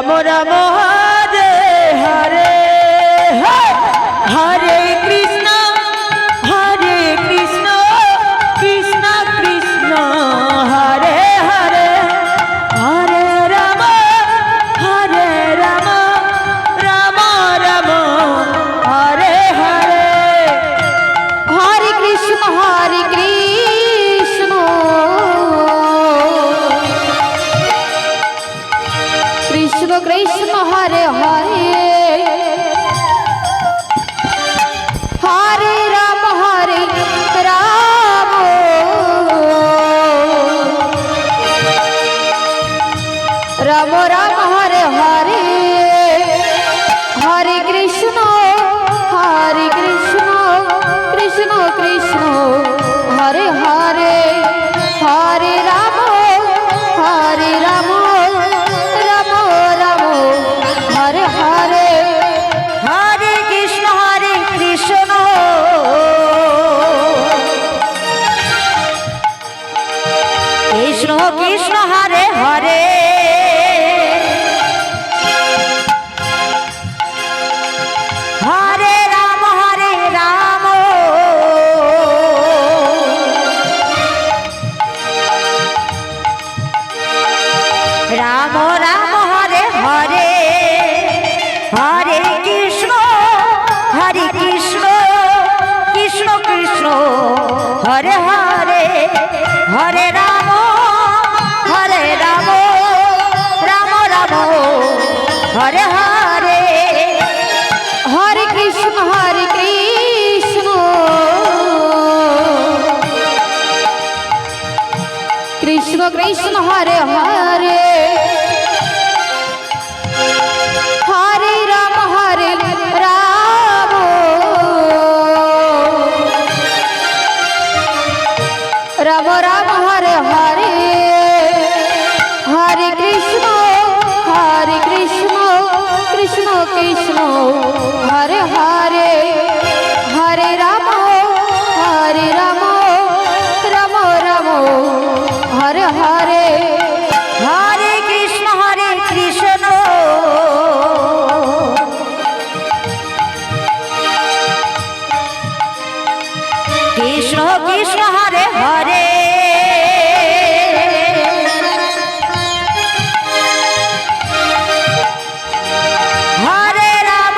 রাম রাম হরে হরে হরে কৃষ্ণ কৃষ্ণ কৃষ্ণ হরে হরে হরে রাম রাম রাম হরে হরে হরে কৃষ্ণ কৃষ্ণ কৃষ্ণ হরে হরে হরে রাম রাম রাম হরে হরে হরে কৃষ্ণ কৃষ্ণ কৃষ্ণ হরে হরে হরে রাম রাম রাম হরে হরে হরে কৃষ্ণ কৃষ্ণ কৃষ্ণ হরে হরে হরে রাম রাম রাম হরে হরে হরে কৃষ্ণ কৃষ্ণ কৃষ্ণ হরে হরে হরে রাম রাম রাম হরে হরে হরে কৃষ্ণ কৃষ্ণ কৃষ্ণ হরে হরে হরে রাম রাম রাম হরে হরে হরে কৃষ্ণ কৃষ্ণ কৃষ্ণ হরে হরে হরে রাম রাম রাম হরে হরে হরে কৃষ্ণ কৃষ্ণ কৃষ্ণ হরে হরে হরে রাম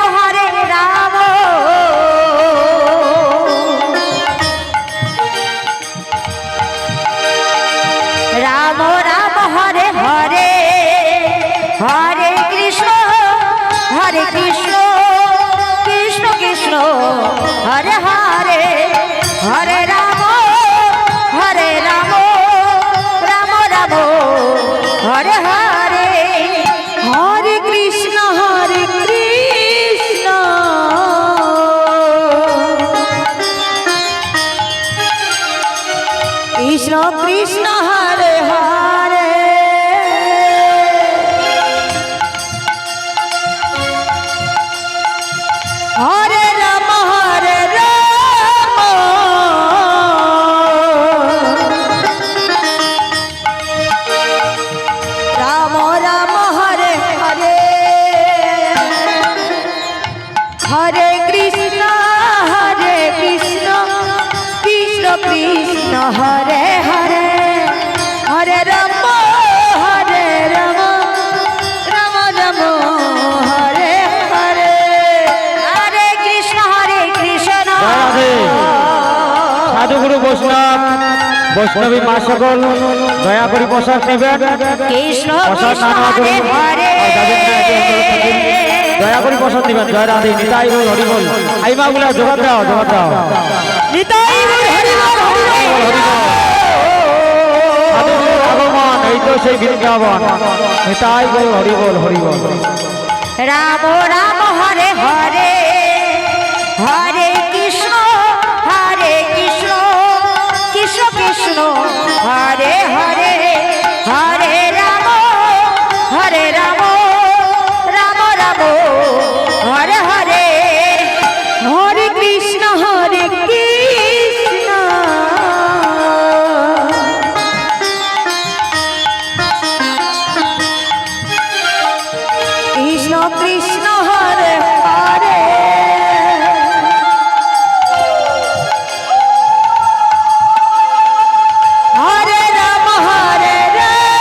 রাম রাম হরে হরে হরে কৃষ্ণ কৃষ্ণ কৃষ্ণ হরে হরে হরে রাম রাম হরে হরে হরে কৃষ্ণ কৃষ্ণ কৃষ্ণ হরে হরে হরে রাম রাম রাম হরে হরে হরে কৃষ্ণ কৃষ্ণ কৃষ্ণ হরে হরে হরে রাম রাম রাম হরে হরে হরে কৃষ্ণ সাধুগুরু বৈষ্ণবী মা সকল দয়া করে প্রসাদ নেবেন। কৃষ্ণ প্রসাদ কৃষ্ণ না হরে হরে দয়া করে প্রসাদ দিবেন। জয় রাধে নিতাই বল হরি বল। আই মা গুলা জবাব দাও নিতাই বল হরি বল সাধুগুরুর আগমন এই তো সেই বৃন্দাবন। নিতাই বল হরি বল রাম রাম